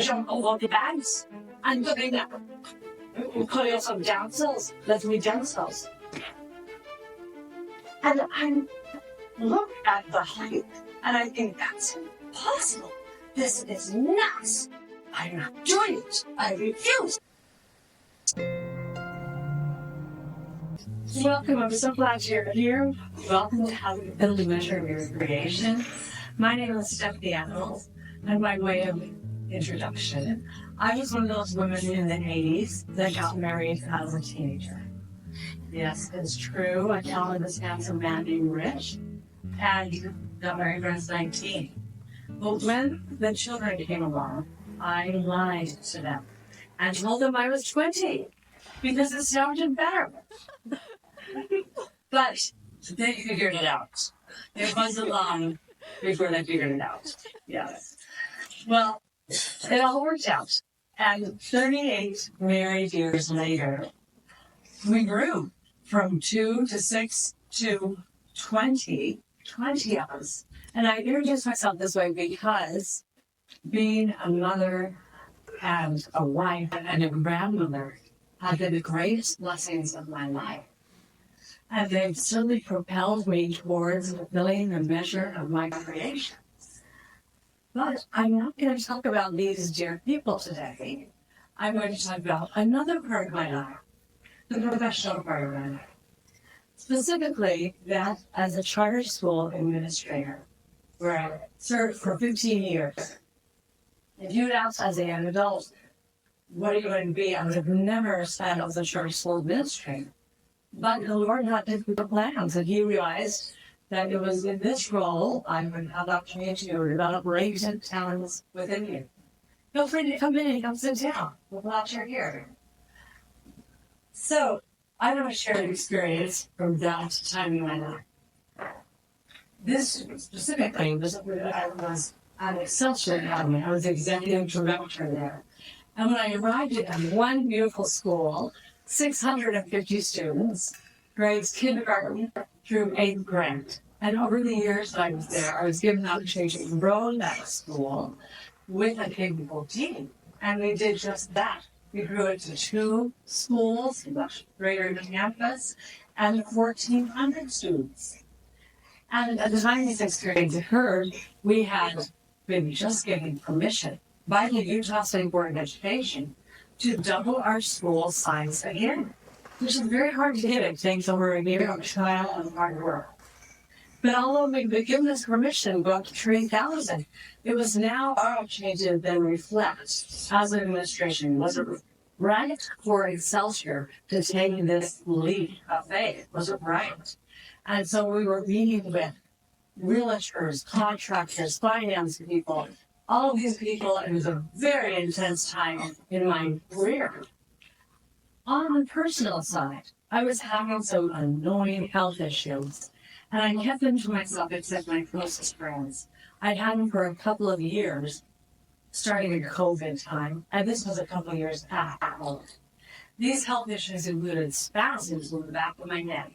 jump over the bags and doing putting some down cells, let me down cells. And I look at the height and I think that's impossible. This is nuts. I'm not doing it. I refuse. Welcome. I'm so glad you're here. Welcome to How to Build and Measure Your Creation. My name is Stephanie Adams, and by way of introduction, I was one of those women in the 80s that got married as a teenager. Yes, it's true. I found this handsome man named Rich and got married when I was 19. But when the children came along, I lied to them and told them I was 20 because it sounded better. But they figured it out. It wasn't long before they figured it out. Yes. Well, it all worked out. And 38 married years later, we grew from 2 to 6 to 20 of us. And I introduced myself this way because being a mother and a wife and a grandmother have been the greatest blessings of my life. And they've certainly propelled me towards fulfilling the measure of my creation. But I'm not going to talk about these dear people today. I'm going to talk about another part of my life, the professional part of my life. Specifically, that as a charter school administrator, where I served for 15 years. If you'd asked as an adult, what are you going to be? I would have never said I was a charter school administrator. But the Lord had different plans, and He realized that it was in this role I would have the opportunity to develop latent talents within you. Feel free to come in and come sit down. We're glad you're here. So, I want to share an experience from that time in my life. This specifically was I was at Excelsior Academy. I was executive director there. And when I arrived at one beautiful school, 650 students, grades kindergarten through 8th grade. And over the years that I was there, I was given the opportunity to grow that school with a capable team. And we did just that. We grew it to 2 schools, much greater campus, and 1,400 students. And at the time this experience occurred, we had been just given permission by the Utah State Board of Education to double our school size again, which is very hard to get. It takes over a year of trial and hard work. But although we've been given this permission to go up to 3,000, it was now our opportunity to then reflect as an administration. Was it right for Excelsior to take this leap of faith? Was it right? And so we were meeting with realtors, contractors, finance people, all of these people. It was a very intense time in my career. On the personal side, I was having some annoying health issues, and I kept them to myself except my closest friends. I'd had them for a couple of years, starting in COVID time, and this was a couple of years after COVID. These health issues included spasms in the back of my neck,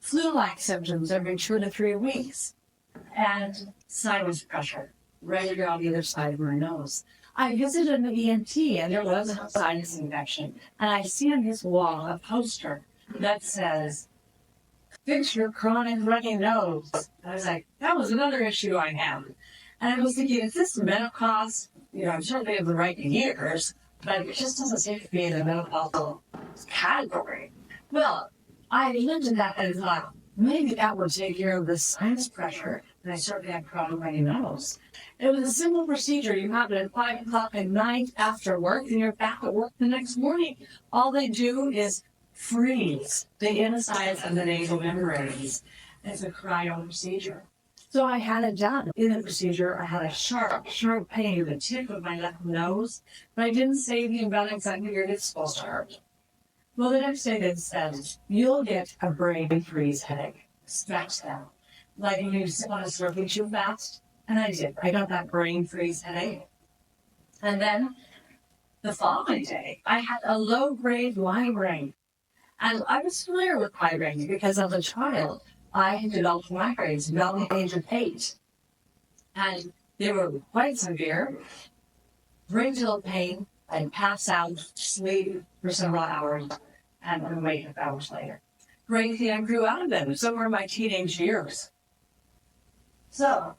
flu-like symptoms every 2 to 3 weeks, and sinus pressure right around the other side of my nose. I visited an ENT, and there was a sinus infection, and I see on his wall a poster that says, "Fix your chronic runny nose." And I was like, that was another issue I had. And I was thinking, is this menopause? I'm certainly in the right years, but it just doesn't seem to be in the menopausal category. Well, I looked at that and thought, maybe that would take care of the sinus pressure, and I certainly had chronic runny nose. It was a simple procedure. You have it at 5 o'clock at night after work, and you're back at work the next morning. All they do is freeze the insides of the nasal membranes. It's a cryo procedure. So I had it done. In the procedure, I had a sharp pain in the tip of my left nose, but I didn't say anything about it because I figured it's supposed to hurt. Well, the next day they said, you'll get a brain freeze headache. Scratch that. Like you just want to slurping too fast. And I did. I got that brain freeze headache. And then the following day, I had a low-grade migraine. And I was familiar with migraines because as a child, I had developed migraines about the age of 8. And they were quite severe. great deal of pain. I'd pass out, sleep for several hours, and then wake up hours later. Great thing I grew out of them somewhere in my teenage years. So,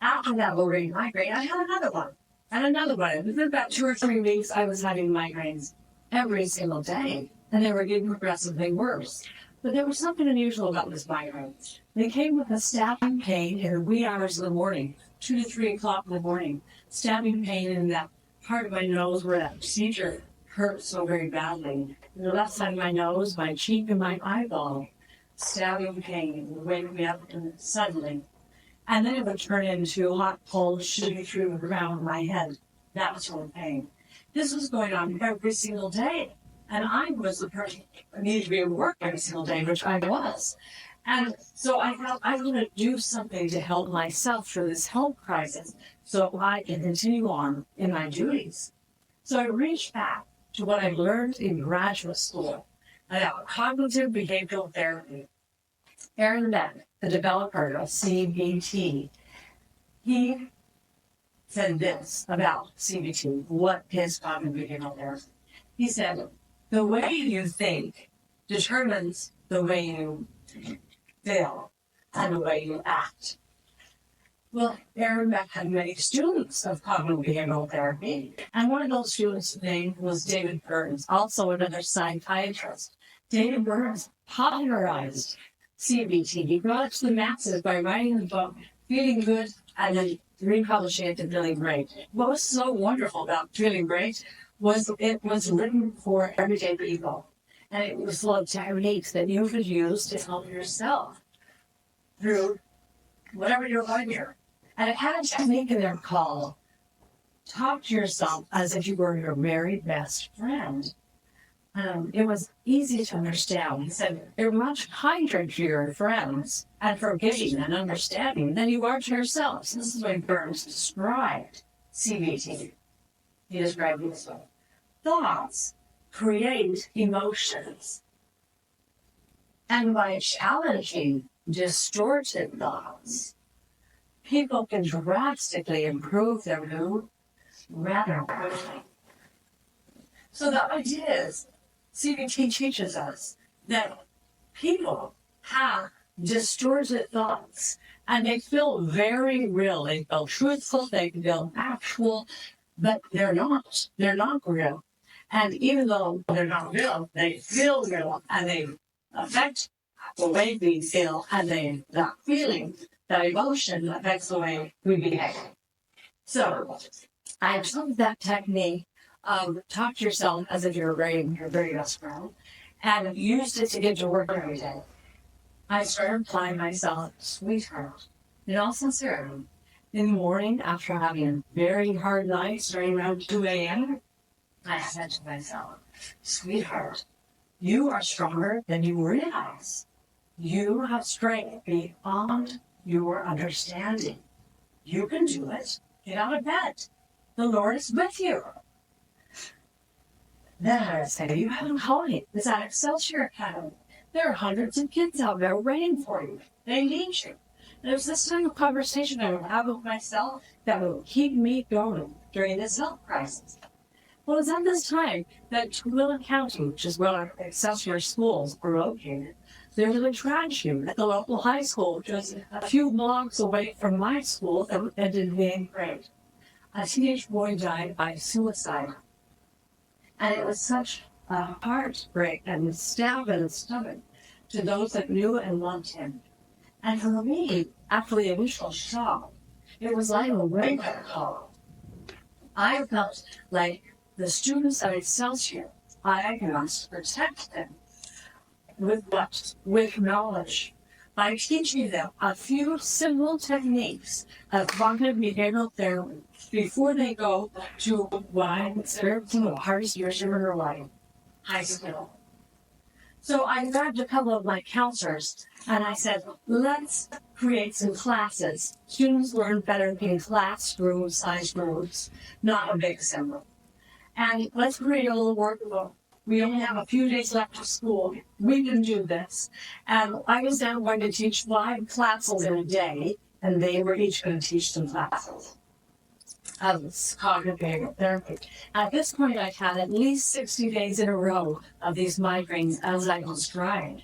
after that low-grade migraine, I had another one. And another one. Within about 2 or 3 weeks, I was having migraines every single day. And they were getting progressively worse. But there was something unusual about this migraine. They came with a stabbing pain in the wee hours of the morning, 2 to 3 o'clock in the morning. Stabbing pain in that part of my nose where that procedure hurt so very badly. The left side of my nose, my cheek, and my eyeball. Stabbing pain would wake me up suddenly. And then it would turn into hot cold shooting through the ground of my head. That was full pain. This was going on every single day. And I was the person who needed to be at work every single day, which I was. And so I thought, I'm going to do something to help myself through this health crisis so I can continue on in my duties. So I reached back to what I learned in graduate school about cognitive behavioral therapy. Aaron Beck, the developer of CBT, he said this about CBT, what is cognitive behavioral therapy. He said, the way you think determines the way you feel and the way you act. Well, Aaron Beck had many students of cognitive behavioral therapy, and one of those students' name was David Burns, also another psychiatrist. David Burns popularized CBT. He brought it to the masses by writing the book, Feeling Good, and then republishing it to Feeling Great. What was so wonderful about Feeling Great was it was written for everyday people. And it was full of techniques that you could use to help yourself through whatever you're going through. And it had a technique in there called talk to yourself as if you were your very best friend. It was easy to understand. He said, you're much kinder to your friends and forgiving and understanding than you are to yourselves. This is the way Burns described CBT. He described it this way. Thoughts create emotions. And by challenging distorted thoughts, people can drastically improve their mood rather quickly. So the idea is, CBT teaches us that people have distorted thoughts, and they feel very real. They feel truthful, they feel actual, but they're not. They're not real. And even though they're not real, they feel real, and they affect the way we feel, and that feeling, that emotion affects the way we behave. So I took that technique of talk to yourself as if you're your very best friend, and used it to get to work every day. I started applying myself, sweetheart, in all sincerity. In the morning, after having a very hard night, starting around 2 a.m., I said to myself, sweetheart, you are stronger than you realize. You have strength beyond your understanding. You can do it. Get out of bed. The Lord is with you. Then I would say, you have a calling. It's at Excelsior Academy. There are hundreds of kids out there waiting for you. They need you. And it was this kind of conversation I would have with myself that would keep me going during this health crisis. Well, it's at this time that Twilla County, which is where our Excelsior schools are located, there was a tragedy at the local high school, just a few blocks away from my school, that ended in 8th grade. A teenage boy died by suicide. And it was such a heartbreak and a stab in the stomach to those that knew and loved him. And for me, after the initial shock, it was like a wake-up call. I felt like the students at Excelsior, I must protect them. With what? With knowledge. By teaching them a few simple techniques of cognitive behavioral therapy before they go to what I consider the hardest years of their life, high school. So I grabbed a couple of my counselors and I said, let's create some classes. Students learn better in classroom-sized groups, not a big assembly. And let's create a little workbook. We only have a few days left of school. We can do this. And I was now going to teach 5 classes in a day, and they were each going to teach some classes. cognitive behavioral therapy. At this point, I had at least 60 days in a row of these migraines as I was trying.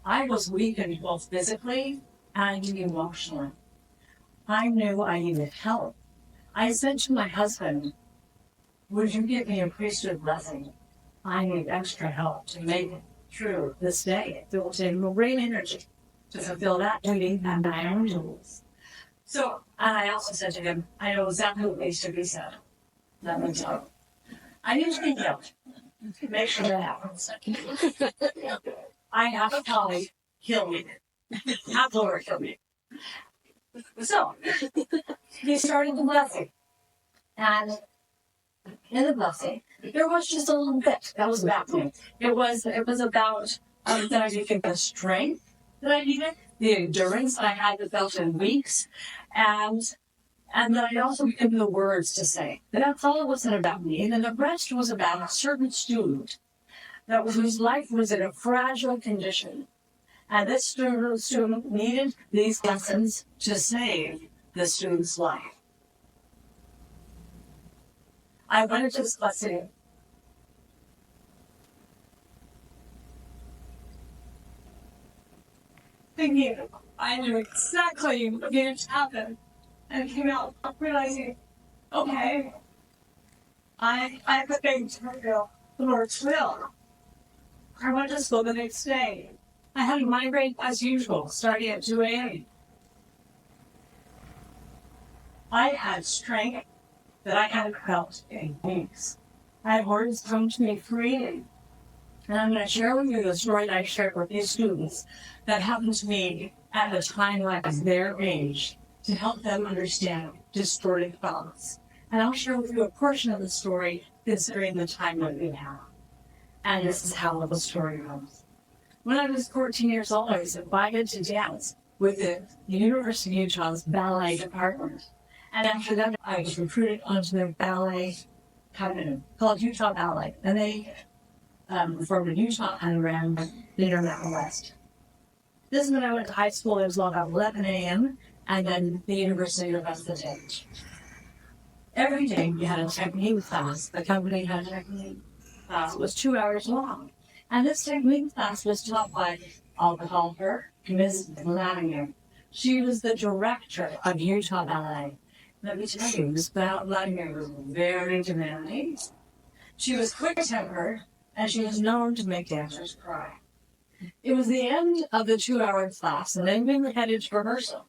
I was weakened both physically and emotionally. I knew I needed help. I said to my husband, would you give me a priesthood blessing? I need extra help to make it through this day. It will take great energy to fulfill that duty and my own duties. So, and I also said to him, I know exactly what needs to be said. Let me tell you. I need to be guilt. Make sure that happens. I have a colleague kill me. Have Laura kill me. So, he started the blessing. And in the blessing, there was just a little bit that was about me. It was about that I didn't get the strength that I needed, the endurance I hadn't felt in weeks, and that I also given the words to say. That's all it wasn't about me. And then the rest was about a certain student whose life was in a fragile condition. And this student needed these lessons to save the student's life. I went into this blessing. Thinking I knew exactly what needed to happen. And came out realizing, okay, I have a thing to fulfill the Lord's will. I went to school the next day. I had a migraine as usual, starting at 2 a.m. I had strength that I hadn't felt in weeks. I had words come to me freely. And I'm going to share with you the story that I shared with these students that happened to me at the time when I was their age to help them understand distorted thoughts. And I'll share with you a portion of the story considering the time that we have. And this is how the story goes. When I was 14 years old, I was invited to dance with the University of Utah's ballet department. And after that, I was recruited onto their ballet company called Utah Ballet. And they from Utah and around the Intermountain West. This is when I went to high school. It was about 11 a.m. and then the University of West. Every day we had a technique class. The company had a technique class. It was 2 hours long. And this technique class was taught by, I'll call her, Ms. Vladimir. She was the director of Utah Ballet. Let me tell you, Ms. Vladimir was very demanding. She was quick-tempered, and she was known to make dancers cry. It was the end of the 2-hour class, and then we were headed to rehearsal.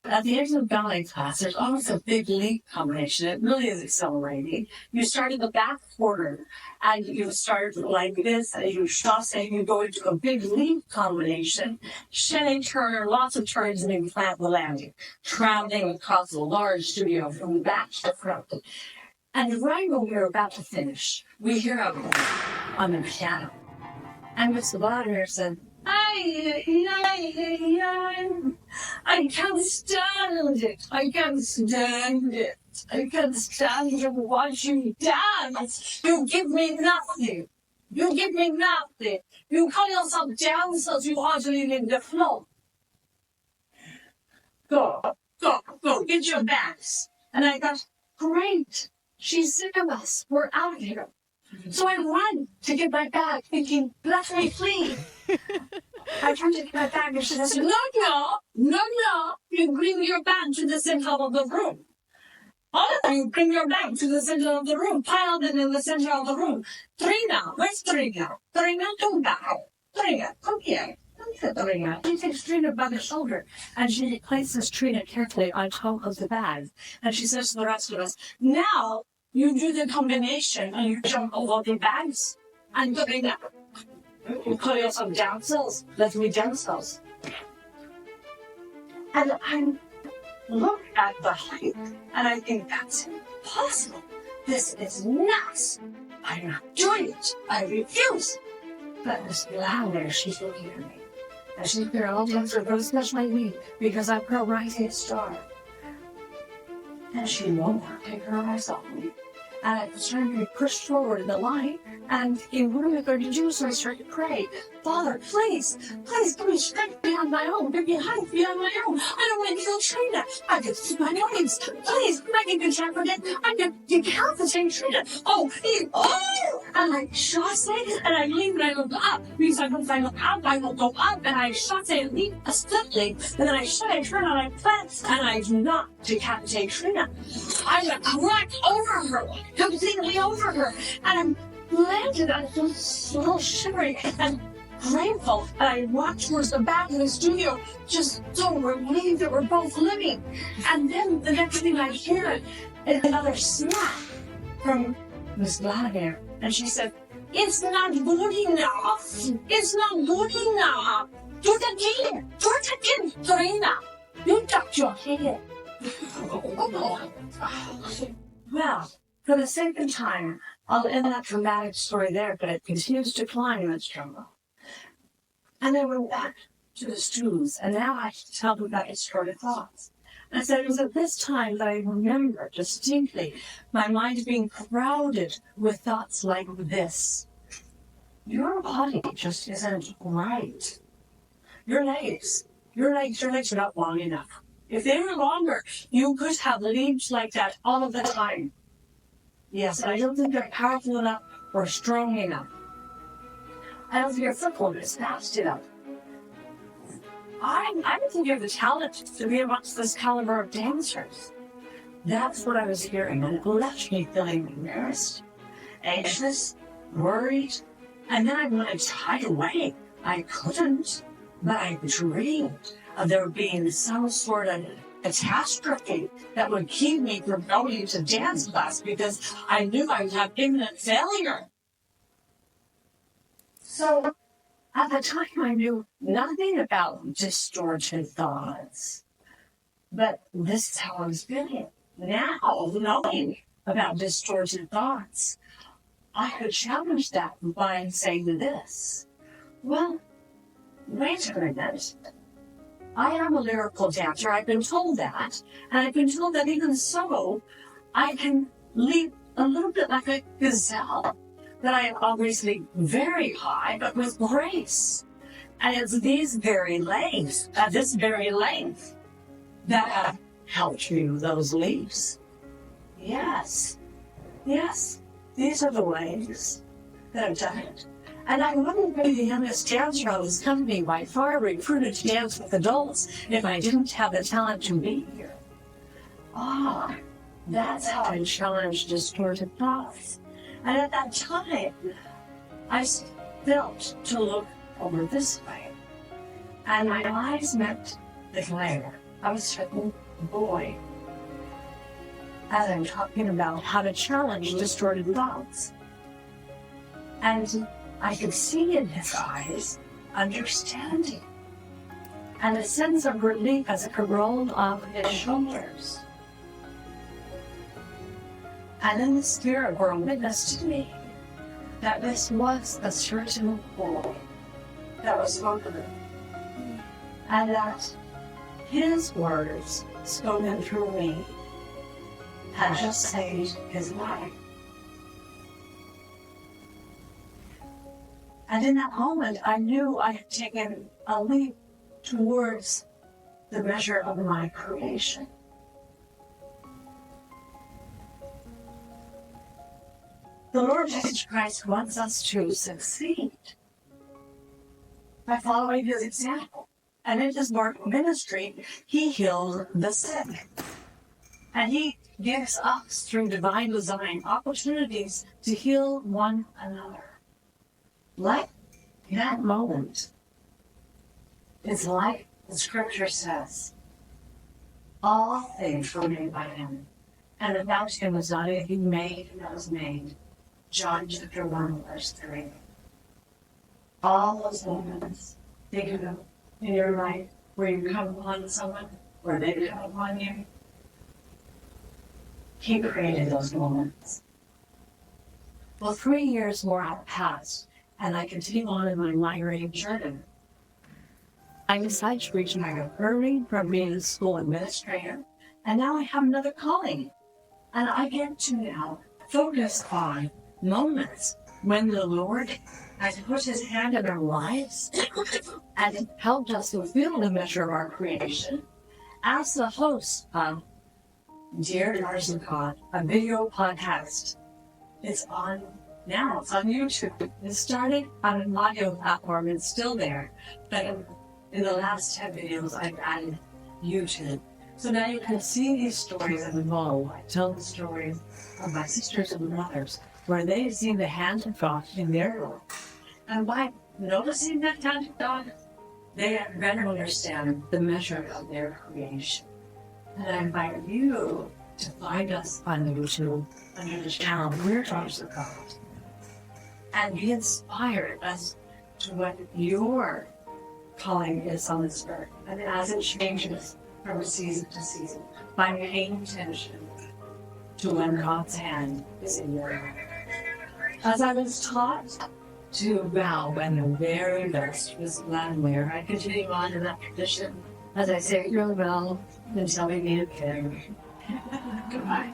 At the end of the ballet class, there's always a big leap combination. It really is accelerating. You start in the back quarter, and you start like this, and you chasse, you go into a big leap combination, shedding turn, lots of turns, and then flat the landing, traveling across a large studio from back to front. And right when we were about to finish, we hear a on the piano. And Miss Vladimir said, I can't stand it. I can't stand it. I can't stand to watch you dance. You give me nothing. You give me nothing. You call yourself dancers. You hardly need the floor. Go, get your bags. And I thought, great. She's sick of us. We're out of here. So I run to get my bag, thinking, let me flee. I turned to get my bag, and she says, no. You bring your bag to the center of the room. All of you bring your bag to the center of the room. Pile them in the center of the room. Trina, where's Trina? Trina, come back. Trina, come here. Trina. She takes Trina by the shoulder, and she places Trina carefully on top of the bag. And she says to the rest of us, now you do the combination, and you jump over the bags. And Trina, you call yourself dancers. Let's be dancers. And I look at the height, and I think that's impossible. This is nuts. I'm not doing it. I refuse. But Miss Vladimir, she's looking at me. And she's there all dancer, but especially me, because I'm her rising star. And she won't take her eyes off me. and I was trying to be pushed forward in the line. And what am I going to do? So I started to pray, Father, please give me strength beyond my own, give me height beyond my own. I don't want to kill Trina. I can see my names. Please, make it confident. I can decapitate Trina. And I shot it, and I leave and I look up. Because if I look up, I will go up, and I shot it and leave aesthetically. And then I shot it, Trina, and I plants, and I do not decapitate Trina. I went right over her, completely over her, and I landed on a little shivery and grateful, and I walked towards the back of the studio, just so relieved that we're both living. And then the next thing I hear is another snap from Miss Vladimir, and she said, "It's not good enough. It's not good enough. Do it again, Serena. You ducked your head." Well, for the second time, I'll end that dramatic story there, but it continues to climb its drama. And I went back to the stews, and now I tell them about distorted thoughts. And I said it was at this time that I remember distinctly my mind being crowded with thoughts like this. Your body just isn't right. Your legs are not long enough. If they were longer, you could have leaves like that all of the time. Yes, I don't think they're powerful enough or strong enough. I don't think your footwork is fast enough. I don't think you have the talent to be amongst this caliber of dancers. That's what I was hearing, and it left me feeling embarrassed, anxious, worried, and then I wanted to hide away. I couldn't, but I dreamed of there being some sort of catastrophe that would keep me from going to dance class because I knew I would have imminent failure. So, at the time, I knew nothing about distorted thoughts. But this is how I was feeling. Now, knowing about distorted thoughts, I could challenge that by saying this. Well, wait a minute. I am a lyrical dancer. I've been told that. And I've been told that even so, I can leap a little bit like a gazelle. That I am obviously very high, but with grace. And it's this very length, that have helped you those leaps. Yes, these are the ways that I've done it. And I wouldn't be the youngest dancer on this company by far, recruited to dance with adults, if I didn't have the talent to be here. That's how I challenged distorted thoughts. And at that time, I felt to look over this way. And my eyes met the glare of a certain boy. As I'm talking about how to challenge distorted thoughts. And I could see in his eyes understanding and a sense of relief as it rolled off his shoulders. And in the spirit world witnessed to me that this was a certain boy that was spoken, and that his words spoken through me had just saved his life. And in that moment, I knew I had taken a leap towards the measure of my creation. The Lord Jesus Christ wants us to succeed by following his example. And in his ministry, he healed the sick. And he gives us, through divine design, opportunities to heal one another. Like that moment, it's like the scripture says, all things were made by him, and without him was not anything made that was made. John chapter 1, verse 3. All those moments, think of them in your life where you come upon someone, where they come upon you. He created those moments. Well, 3 years more have passed, and I continue on in my migraine journey. I decided to reach my early from being a school administrator, and now I have another calling. And I get to now focus on moments when the Lord has put his hand in our lives and helped us fulfill the measure of our creation. As the host of Dear Daughters of God, a video podcast, it's on now. It's on YouTube. It started on an audio platform. It's still there. But in the last 10 videos, I've added YouTube. So now you can see these stories unfold. I tell the stories of my sisters and brothers where they've seen the hand of God in their life. And by noticing that hand of God, they better understand the measure of their creation. And I invite you to find us on YouTube under the channel We're Daughters of God and be inspired as to what your calling is on this earth. And as it changes from season to season, by paying attention to when God's hand is in your life. As I was taught to bow when the very best was Vladimir, I continue on in that tradition as I say really well until we meet again. Goodbye.